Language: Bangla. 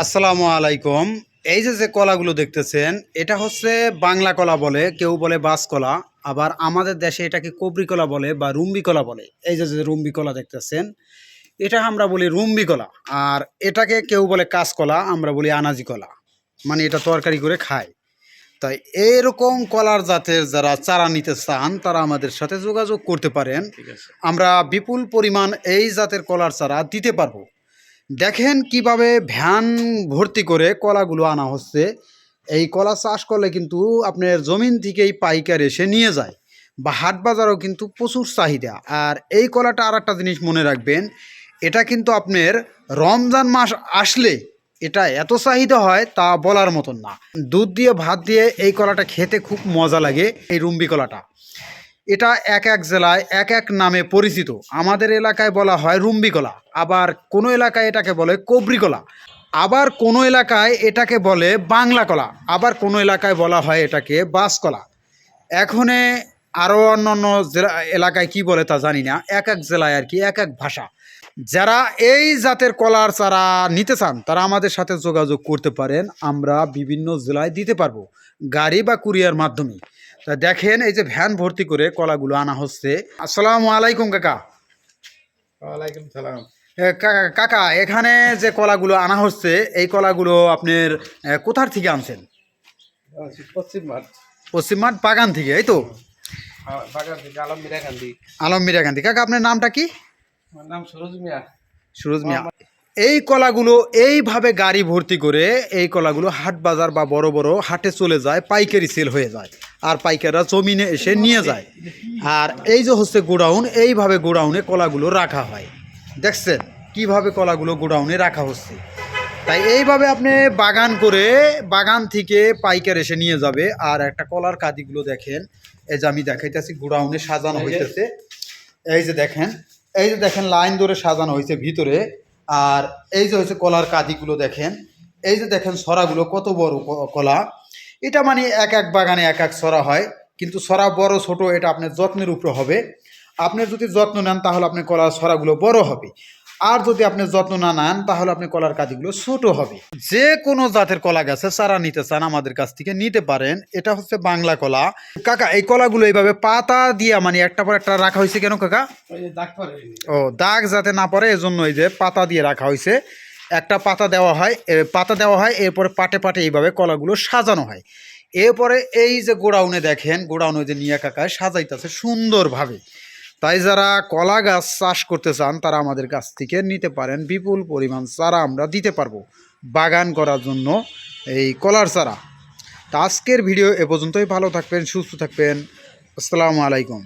আসসালামু আলাইকুম। এই যে কলাগুলো দেখতেছেন, এটা হচ্ছে বাংলা কলা বলে, কেউ বলে বাস কলা। আবার আমাদের দেশে এটাকে কবরি কলা বলে বা রুম্বি কলা বলে। এই যে রুম্বি কলা দেখতেছেন, এটা আমরা বলি রুম্বি কলা। আর এটাকে কেউ বলে কাঁচকলা, আমরা বলি আনাজি কলা। মানে এটা তরকারি করে খায়। তাই এরকম কলার জাতের যারা চারা নিতে চান, তারা আমাদের সাথে যোগাযোগ করতে পারেন। ঠিক আছে। আমরা বিপুল পরিমাণ এই জাতের কলার চারা দিতে পারবো। দেখেন কিভাবে ভ্যান ভর্তি করে কলাগুলো আনা হচ্ছে। এই কলা চাষ করলে কিন্তু আপনার জমিন থেকেই পাইকার এসে নিয়ে যায়, বা হাট বাজারও কিন্তু প্রচুর চাহিদা। আর এই কলাটা আর একটা জিনিস মনে রাখবেন, এটা কিন্তু আপনার রমজান মাস আসলে এটা এত চাহিদা হয় তা বলার মতন না। দুধ দিয়ে ভাত দিয়ে এই কলাটা খেতে খুব মজা লাগে। এই রুম্বি কলাটা, এটা এক এক জেলায় এক এক নামে পরিচিত। আমাদের এলাকায় বলা হয় রুম্বি কলা, আবার কোনো এলাকায় এটাকে বলে কবরি কলা, আবার কোনো এলাকায় এটাকে বলে বাংলা কলা, আবার কোনো এলাকায় বলা হয় এটাকে বাস কলা। এখনে আরও অন্যান্য জেলা এলাকায় কি বলে তা জানি না, এক এক জেলায় আর কি এক এক ভাষা। যারা এই জাতের কলার চারা নিতে চান, তারা আমাদের সাথে যোগাযোগ করতে পারেন। আমরা বিভিন্ন জেলায় দিতে পারবো, গাড়ি বা কুরিয়ার মাধ্যমে। তা দেখেন এই যে ভ্যান ভর্তি করে কলাগুলো আনা হচ্ছে। আসসালামু আলাইকুম কাকা। ওয়ালাইকুম সালাম। কাকা, এখানে যে কলাগুলো আনা হচ্ছে, এই কলাগুলো আপনার কোথার থেকে আনছেন? পশ্চিম মাঠ। পশ্চিম মাঠ বাগান থেকে, এই তো? বাগান থেকে আলমগীরা গান্ধী। আলমগীরা গান্ধী। কাকা, আপনার নামটা কি? আমার নাম সুরজ মিয়া। সুরজ মিয়া। এই কলাগুলো এইভাবে গাড়ি ভর্তি করে এই কলাগুলো হাট বাজার বা বড় বড় হাটে চলে যায়, পাইকারি সেল হয়ে যায়, আর পাইকাররা জমিনে এসে নিয়ে যায়। আর এই যে হচ্ছে গোডাউন, এইভাবে গোডাউনে কলাগুলো রাখা হয়। দেখছেন কিভাবে কলাগুলো গোডাউনে রাখা হচ্ছে। তাই এইভাবে আপনি বাগান করে বাগান থেকে পাইকার এসে নিয়ে যাবে। আর একটা কলার কাদিগুলো দেখেন, এই যে আমি দেখাইতেছি, গোডাউনে সাজানো হইতেছে। এই যে দেখেন, এই যে দেখেন লাইন ধরে সাজানো হয়েছে ভিতরে। আর এই যে হচ্ছে কলার কাদিগুলো দেখেন। এই যে দেখেন ছড়াগুলো কত বড় কলা। এটা মানে এক এক বাগানে এক এক ছড়া হয়, কিন্তু ছড়া বড় ছোট এটা আপনার যত্নের উপরে হবে। আপনি যদি যত্ন নেন তাহলে আপনার কলার ছড়াগুলো বড় হবে, আর যদি আপনি যত্ন না নেন তাহলে আপনি কলার কাদিগুলো ছোট হবে। যে কোনো জাতের কলা গাছে চারা নিতে চান, আমাদের কাছ থেকে নিতে পারেন। এটা হচ্ছে বাংলা কলা। কাকা, এই কলাগুলো এইভাবে পাতা দিয়ে মানে একটা পর একটা রাখা হয়েছে কেন কাকা? ও, দাগ যাতে না পড়ে এজন্য এই যে পাতা দিয়ে রাখা হয়েছে। একটা পাতা দেওয়া হয়, পাতা দেওয়া হয়, এরপরে পাটে পাটে এইভাবে কলাগুলো সাজানো হয়। এরপরে এই যে গোডাউনে দেখেন, গোডাউনে যে নিয়ে কাকা সাজাইতেছে সুন্দরভাবে। তাই যারা কলা গাছ চাষ করতে চান, তারা আমাদের কাছ থেকে নিতে পারেন। বিপুল পরিমাণ চারা আমরা দিতে পারবো বাগান করার জন্য, এই কলার চারা। তা আজকের ভিডিও এ পর্যন্তই। ভালো থাকবেন, সুস্থ থাকবেন। আসসালামু আলাইকুম।